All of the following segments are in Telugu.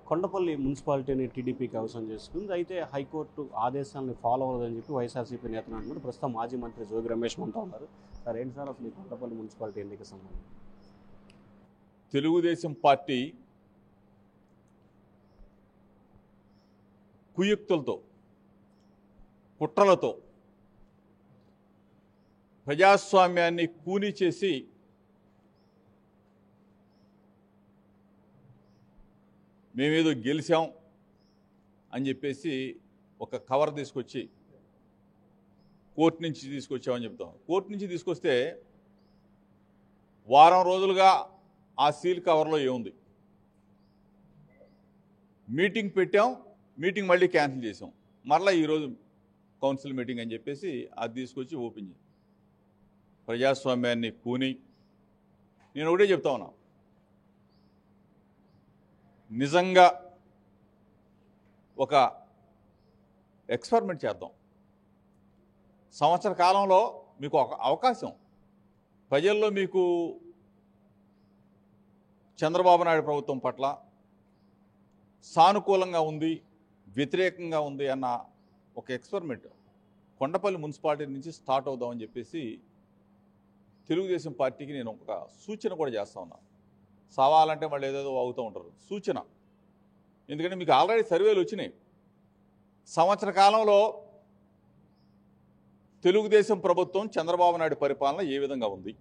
కొండపల్లి మున్సిపాలిటీని టీడీపీకి అవసరం చేసుకుంది. అయితే హైకోర్టు ఆదేశాలను ఫాలో అవ్వదని చెప్పి వైఎస్ఆర్సీపీ నేతలు అంటున్నారు. ప్రస్తుతం మాజీ మంత్రి జోగి రమేష్ మనతో ఉన్నారు. సార్, ఏంటి సార్ అసలు ఈ కొండపల్లి మున్సిపాలిటీ ఎన్నిక సంబంధం? తెలుగుదేశం పార్టీ కుయుక్తులతో, కుట్రలతో ప్రజాస్వామ్యాన్ని కూని చేసి మేమేదో గెలిచాం అని చెప్పేసి ఒక కవర్ తీసుకొచ్చి కోర్టు నుంచి తీసుకొచ్చామని చెప్తాం. కోర్టు నుంచి తీసుకొస్తే వారం రోజులుగా ఆ సీల్ కవర్లో ఏముంది? మీటింగ్ పెట్టాం, మీటింగ్ మళ్ళీ క్యాన్సిల్ చేసాం, మరలా ఈరోజు కౌన్సిల్ మీటింగ్ అని చెప్పేసి అది తీసుకొచ్చి ఓపెన్ చేయాలి. ప్రజాస్వామ్యాన్ని కూని నేను ఒకటే చెప్తా ఉన్నా, నిజంగా ఒక ఎక్స్పెరిమెంట్ చేద్దాం. సంవత్సర కాలంలో మీకు ఒక అవకాశం, ప్రజల్లో మీకు చంద్రబాబు నాయుడు ప్రభుత్వం పట్ల సానుకూలంగా ఉంది, వ్యతిరేకంగా ఉంది అన్న ఒక ఎక్స్పెరిమెంట్ కొండపల్లి మున్సిపాలిటీ నుంచి స్టార్ట్ అవుదామని చెప్పేసి తెలుగుదేశం పార్టీకి నేను ఒక సూచన కూడా చేస్తా ఉన్నాను. సవాలంటే మళ్ళీ ఏదేదో అవుతూ ఉంటారు. సూచన, ఎందుకంటే మీకు ఆల్రెడీ సర్వేలు వచ్చినాయి. సంవత్సర కాలంలో తెలుగుదేశం ప్రభుత్వం చంద్రబాబు నాయుడు పరిపాలన ఏ విధంగా ఉంది?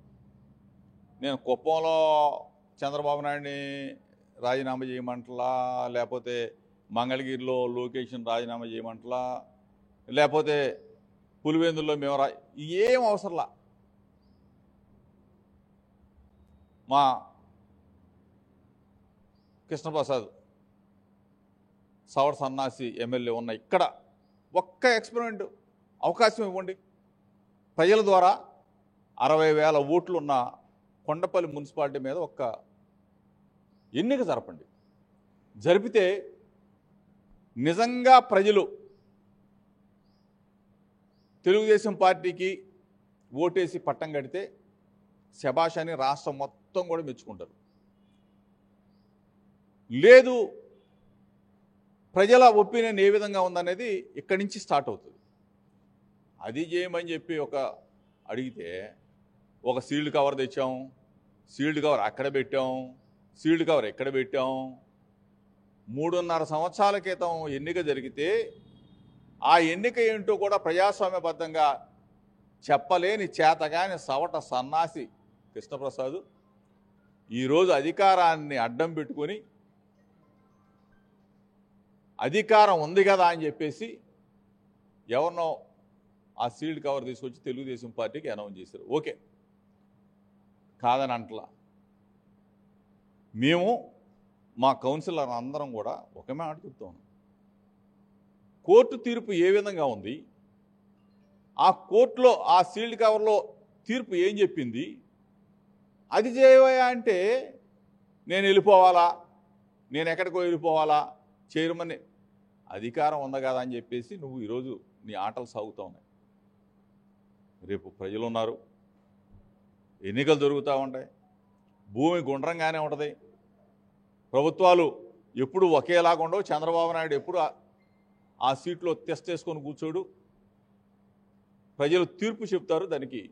నేను కుప్పంలో చంద్రబాబు నాయుడిని రాజీనామా చేయమంటలా, లేకపోతే మంగళగిరిలో లోకేష్ని రాజీనామా చేయమంటలా, లేకపోతే పులివెందుల్లో మేము ఏం అవసరంలా. మా కృష్ణప్రసాద్ సవర్ సన్నాసి ఎమ్మెల్యే ఉన్న ఇక్కడ ఒక్క ఎక్స్పెరిమెంట్ అవకాశం ఇవ్వండి. ప్రజల ద్వారా 60,000 ఓట్లు ఉన్న కొండపల్లి మున్సిపాలిటీ మీద ఒక్క ఎన్నిక జరపండి. జరిపితే నిజంగా ప్రజలు తెలుగుదేశం పార్టీకి ఓటేసి పట్టం కడితే శభాష్ అని రాష్ట్రం మొత్తం కూడా మెచ్చుకుంటారు. లేదు, ప్రజల ఒపీనియన్ ఏ విధంగా ఉందనేది ఇక్కడి నుంచి స్టార్ట్ అవుతుంది. అది చేయమని చెప్పి ఒక అడిగితే ఒక సీల్డ్ కవర్ తెచ్చాం, సీల్డ్ కవర్ అక్కడ పెట్టాం, సీల్డ్ కవర్ ఎక్కడ పెట్టాం. 3.5 సంవత్సరాల క్రితం ఎన్నిక జరిగితే ఆ ఎన్నిక ఏంటో కూడా ప్రజాస్వామ్యబద్ధంగా చెప్పలేని చేతగాని సవట సన్నాసి కృష్ణప్రసాద్ ఈరోజు అధికారాన్ని అడ్డం పెట్టుకొని అధికారం ఉంది కదా అని చెప్పేసి ఎవరినో ఆ సీల్డ్ కవర్ తీసుకొచ్చి తెలుగుదేశం పార్టీకి అనౌన్స్ చేశారు. ఓకే, కాదని అంటలా. మేము మా కౌన్సిలర్ అందరం కూడా ఒకే మాట చెప్తాం. కోర్టు తీర్పు ఏ విధంగా ఉంది, ఆ కోర్టులో ఆ సీల్డ్ కవర్లో తీర్పు ఏం చెప్పింది, అది చేయవా అంటే నేను వెళ్ళిపోవాలా, నేను ఎక్కడికో వెళ్ళిపోవాలా, చైర్మన్ అధికారం ఉంది కదా అని చెప్పేసి నువ్వు ఈరోజు నీ ఆటలు సాగుతూ ఉన్నాయి. రేపు ప్రజలు ఉన్నారు, ఎన్నికలు జరుగుతూ ఉంటాయి, భూమి గుండ్రంగానే ఉంటుంది, ప్రభుత్వాలు ఎప్పుడు ఒకేలాగా ఉండవు. చంద్రబాబు నాయుడు ఎప్పుడు ఆ సీట్లో తెస్టేసుకొని కూర్చోడు. ప్రజలు తీర్పు చెప్తారు, దానికి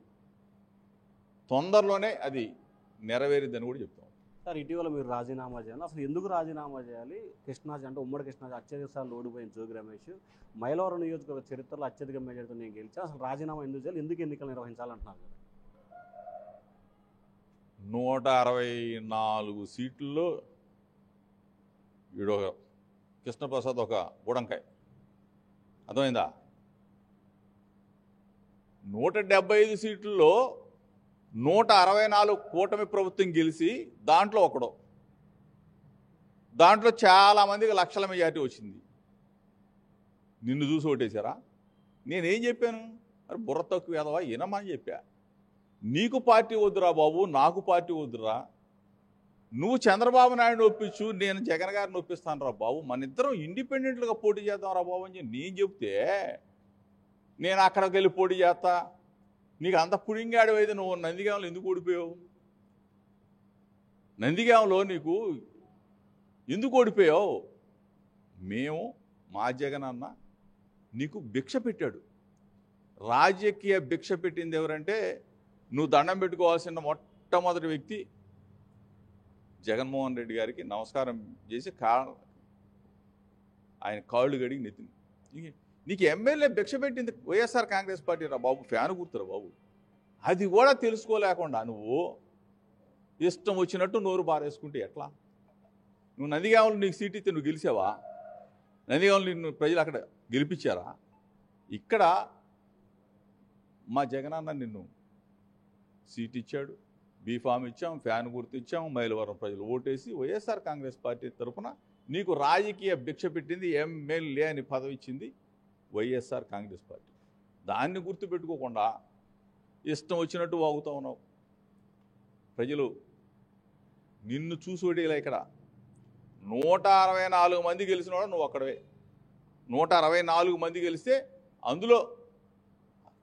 తొందరలోనే అది నెరవేరిద్దని కూడా చెప్తాం. సార్, ఇటీవల మీరు రాజీనామా చేయాలి, అసలు ఎందుకు రాజీనామా చేయాలి? కృష్ణా అంటే ఉమ్మడి కృష్ణా అత్యధిక సార్లు ఓడిపోయిన జోగి రమేష్ మైలవరం నియోజకవర్గ చరిత్రలో అత్యధిక మెజార్టీతో నేను గెలిచి అసలు రాజీనామా ఎందుకు చేయాలి, ఎందుకు ఎన్నికలు నిర్వహించాలంటున్నారు కదా? 164 సీట్లలో వీడు కృష్ణప్రసాద్ ఒక బుడంకాయ, అర్థమైందా? 175 సీట్లలో 164 కూటమి ప్రభుత్వం గెలిచి దాంట్లో ఒకడు, దాంట్లో చాలామందికి లక్షల మెజార్టీ వచ్చింది. నిన్ను చూసి ఓటేశారా? నేనేం చెప్పాను? మరి బుర్ర తక్కువ ఎదవా వినమని చెప్పా. నీకు పార్టీ వద్దురా బాబు, నాకు పార్టీ వద్దురా, నువ్వు చంద్రబాబు నాయుడు ఒప్పించు, నేను జగన్ గారిని ఒప్పిస్తాను రా బాబు, మన ఇద్దరం ఇండిపెండెంట్గా పోటీ చేద్దాం రా బాబు అని నేను చెప్తే నేను అక్కడికి వెళ్ళి పోటీ చేస్తా. నీకు అంత పుడింగాడు అయితే నువ్వు నందిగాంలో ఎందుకు ఓడిపోయావు? నందిగాంలో నీకు ఎందుకు ఓడిపోయావు? మేము మా జగనన్న నీకు భిక్ష పెట్టాడు. రాజకీయ భిక్ష పెట్టింది ఎవరంటే నువ్వు దండం పెట్టుకోవాల్సిన మొట్టమొదటి వ్యక్తి జగన్మోహన్ రెడ్డి గారికి నమస్కారం చేసి ఆయన కాళ్ళు గడిగి నెత్తింది. నీకు ఎమ్మెల్యే భిక్ష పెట్టింది వైఎస్ఆర్ కాంగ్రెస్ పార్టీ రా బాబు, ఫ్యాన్ గుర్తురా బాబు. అది కూడా తెలుసుకోలేకుండా నువ్వు ఇష్టం వచ్చినట్టు నోరు బారేసుకుంటే ఎట్లా? నువ్వు నందిగామలో నీకు సీట్ ఇస్తే నువ్వు గెలిచావా? నందిగామలో నిన్ను ప్రజలు అక్కడ గెలిపించారా? ఇక్కడ మా జగనన్న నిన్ను సీట్ ఇచ్చాడు, బీఫామ్ ఇచ్చాం, ఫ్యాన్ గుర్తు ఇచ్చాం, మైలవరం ప్రజలు ఓటేసి వైఎస్ఆర్ కాంగ్రెస్ పార్టీ తరఫున నీకు రాజకీయ భిక్ష పెట్టింది, ఎమ్మెల్యే అని పదవి ఇచ్చింది వైఎస్ఆర్ కాంగ్రెస్ పార్టీ. దాన్ని గుర్తుపెట్టుకోకుండా ఇష్టం వచ్చినట్టు వాగుతూ ఉన్నావు. ప్రజలు నిన్ను చూసి ఓటేలా. ఇక్కడ 164 మంది గెలిచిన వాడు నువ్వు అక్కడవే. 164 మంది గెలిస్తే అందులో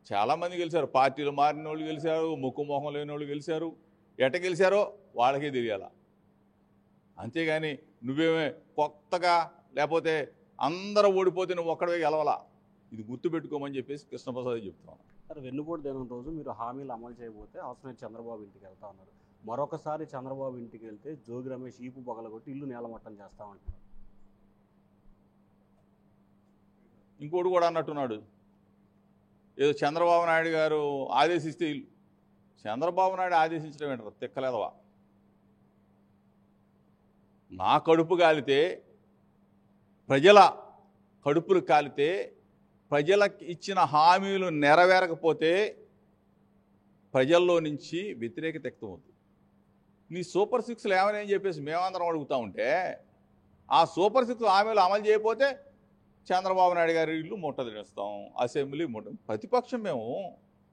చాలామంది గెలిచారు, పార్టీలు మారిన వాళ్ళు గెలిచారు, ముక్కు మొహం లేని వాళ్ళు గెలిచారు. ఎట గెలిచారో వాళ్ళకే తెలియాల. అంతేగాని నువ్వేమే కొత్తగా లేకపోతే అందరూ ఓడిపోతే నువ్వు ఒక్కడే గెలవాలా. ఇది గుర్తుపెట్టుకోమని చెప్పేసి కృష్ణప్రసాద్ చెప్తున్నాను. సార్, వెన్నుపోటు దినం రోజు మీరు హామీలు అమలు చేయబోతే అవసరమైన చంద్రబాబు ఇంటికి వెళ్తా ఉన్నారు. మరొకసారి చంద్రబాబు ఇంటికి వెళ్తే జోగి రమేష్ ఈపు పగలగొట్టి ఇల్లు నేలమట్టం చేస్తామంటున్నారు. ఇంకోటి కూడా అన్నట్టున్నాడు, ఏదో చంద్రబాబు నాయుడు గారు ఆదేశిస్తే ఇల్లు. చంద్రబాబు నాయుడు ఆదేశించడం ఏంటారు? తిక్కలేదవా. నా కడుపు కాలితే, ప్రజల కడుపులు కాలితే, ప్రజలకు ఇచ్చిన హామీలు నెరవేరకపోతే ప్రజల్లో నుంచి వ్యతిరేకత వ్యక్తమవుతుంది. నీ సూపర్ సిక్స్లు ఏమని చెప్పేసి మేమందరం అడుగుతూ ఉంటే ఆ సూపర్ సిక్స్ హామీలు అమలు చేయకపోతే చంద్రబాబు నాయుడు గారి ఇల్లు ముట్టదిస్తాం, అసెంబ్లీ ప్రతిపక్షం మేము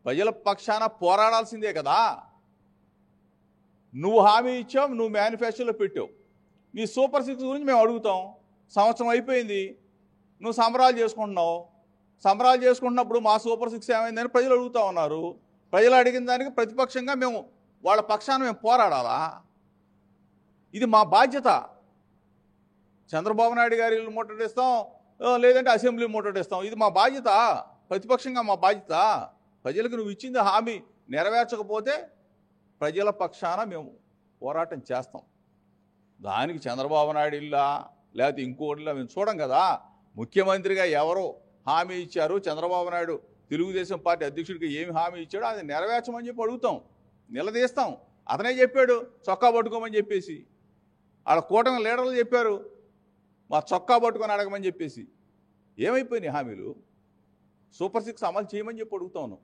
ప్రజల పక్షాన పోరాడాల్సిందే కదా. నువ్వు హామీ ఇచ్చావు, నువ్వు మేనిఫెస్టోలో పెట్టావు, నీ సూపర్ సిక్స్ గురించి మేము అడుగుతాం. సంవత్సరం అయిపోయింది, నువ్వు సంబరాలు చేసుకుంటున్నావు. సంబరాలు చేసుకుంటున్నప్పుడు మా సూపర్ సిక్స్ ఏమైందని ప్రజలు అడుగుతూ ఉన్నారు. ప్రజలు అడిగిన దానికి ప్రతిపక్షంగా మేము వాళ్ళ పక్షాన మేము పోరాడాలా? ఇది మా బాధ్యత. చంద్రబాబు నాయుడు గారి ఇల్లు ముట్టడిస్తాం, లేదంటే అసెంబ్లీ ముట్టడిస్తాం. ఇది మా బాధ్యత, ప్రతిపక్షంగా మా బాధ్యత. ప్రజలకు నువ్వు ఇచ్చింది హామీ నెరవేర్చకపోతే ప్రజల పక్షాన మేము పోరాటం చేస్తాం. దానికి చంద్రబాబు నాయుడు ఇల్లా లేకపోతే ఇంకోటిలా మేము చూడం కదా. ముఖ్యమంత్రిగా ఎవరో హామీ ఇచ్చారు, చంద్రబాబు నాయుడు తెలుగుదేశం పార్టీ అధ్యక్షుడికి ఏమి హామీ ఇచ్చాడో అది నెరవేర్చమని చెప్పి అడుగుతాం, నిలదీస్తాం. అతనే చెప్పాడు చొక్కా పట్టుకోమని చెప్పేసి. ఆడ కూటమి లీడర్లు చెప్పారు మా చొక్కా పట్టుకొని అడగమని చెప్పేసి. ఏమైపోయినాయి హామీలు? సూపర్ సిక్స్ అమలు చేయమని చెప్పి అడుగుతాను.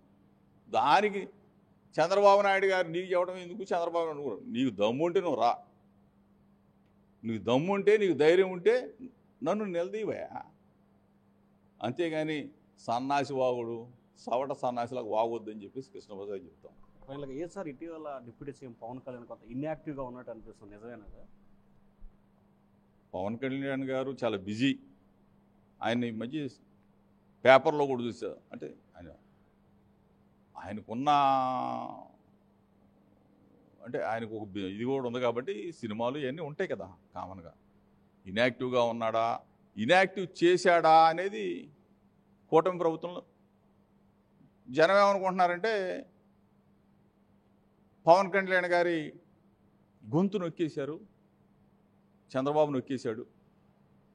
దానికి చంద్రబాబు నాయుడు గారు నీకు చెప్పడం ఎందుకు? చంద్రబాబు నాయుడు కూడా నీకు దమ్ముంటే నువ్వు రా, నీకు దమ్ముంటే నీకు ధైర్యం ఉంటే నన్ను నిలదీవయా. అంతేగాని సన్నాసి వాగుడు, సవట సన్నాసిలాగా వాగొద్దని చెప్పేసి కృష్ణప్రసాద్ చెప్తాం. ఫైనల్గా ఏ సార్ ఇటీవల డిప్యూటీ సీఎం పవన్ కళ్యాణ్ కొంత ఇన్యాక్టివ్గా ఉన్నట్టు అనిపిస్తుంది, నిజమేనా సార్? పవన్ కళ్యాణ్ గారు చాలా బిజీ. ఆయన ఈ మధ్య పేపర్లో కూడా చూసారు. అంటే ఆయనకున్న అంటే ఆయనకు ఒక ఇది కూడా ఉంది కాబట్టి సినిమాలు ఇవన్నీ ఉంటాయి కదా కామన్గా. ఇన్యాక్టివ్గా ఉన్నాడా, ఇన్యాక్టివ్ చేశాడా అనేది కూటమి ప్రభుత్వంలో జనం ఏమనుకుంటున్నారంటే పవన్ కళ్యాణ్ గారి గొంతు నొక్కేశారు, చంద్రబాబు నొక్కేశాడు,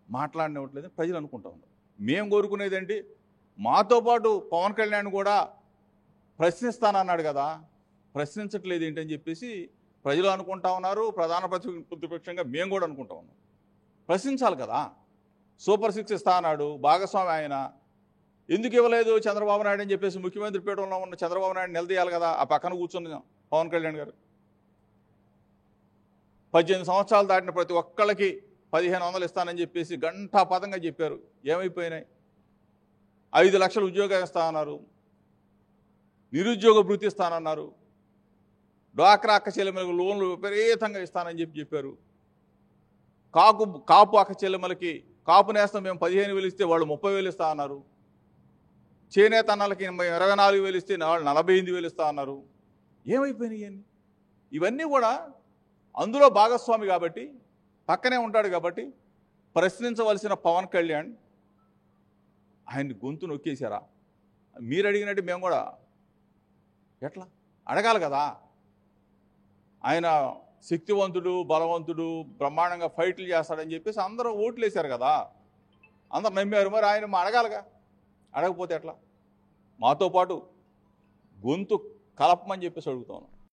మాట్లాడినట్లేదు ప్రజలు అనుకుంటా ఉన్నారు. మేము కోరుకునేది ఏంటి, మాతో పాటు పవన్ కళ్యాణ్ కూడా ప్రశ్నిస్తానన్నాడు కదా, ప్రశ్నించట్లేదు ఏంటని చెప్పేసి ప్రజలు అనుకుంటా ఉన్నారు. ప్రధాన ప్రతిపక్షంగా మేము కూడా అనుకుంటా ఉన్నాం. ప్రశ్నించాలి కదా. సూపర్ సిక్స్ ఇస్తా అన్నాడు, భాగస్వామి ఆయన, ఎందుకు ఇవ్వలేదు చంద్రబాబు నాయుడు అని చెప్పేసి ముఖ్యమంత్రి పీఠంలో ఉన్న చంద్రబాబు నాయుడు నిలదీయాలి కదా. ఆ పక్కన కూర్చున్న పవన్ కళ్యాణ్ గారు 18 సంవత్సరాలు దాటిన ప్రతి ఒక్కళ్ళకి 1500 ఇస్తానని చెప్పేసి గంటాపదంగా చెప్పారు. ఏమైపోయినాయి? 5 లక్షల ఉద్యోగాలు ఇస్తానన్నారు, నిరుద్యోగ భృతి ఇస్తానన్నారు, డ్వాక్రా అక్క చెల్లెమ్మలకు లోన్లు విపరీతంగా ఇస్తానని చెప్పారు. కాపు అక్క చెల్లెమ్మలకి కాపు నేస్తం మేము 15,000 ఇస్తే వాళ్ళు 30,000 ఇస్తా అన్నారు. చేనేత అన్నలకి 24,000 ఇస్తే వాళ్ళు 48,000 ఇస్తా అన్నారు. ఏమైపోయినాయి అని? ఇవన్నీ కూడా అందులో భాగస్వామి కాబట్టి, పక్కనే ఉంటాడు కాబట్టి ప్రశ్నించవలసిన పవన్ కళ్యాణ్ ఆయన గొంతు నొక్కేశారా? మీరు అడిగినట్టు మేము కూడా ఎట్లా అడగాలి కదా. ఆయన శక్తివంతుడు, బలవంతుడు, బ్రహ్మాండంగా ఫైట్లు చేస్తాడని చెప్పేసి అందరూ ఓట్లు వేశారు కదా, అందరు నమ్మారు. మరి ఆయన అడగాలిగా, అడగకపోతే ఎట్లా? మాతో పాటు గొంతు కలపమని చెప్పేసి అడుగుతాను.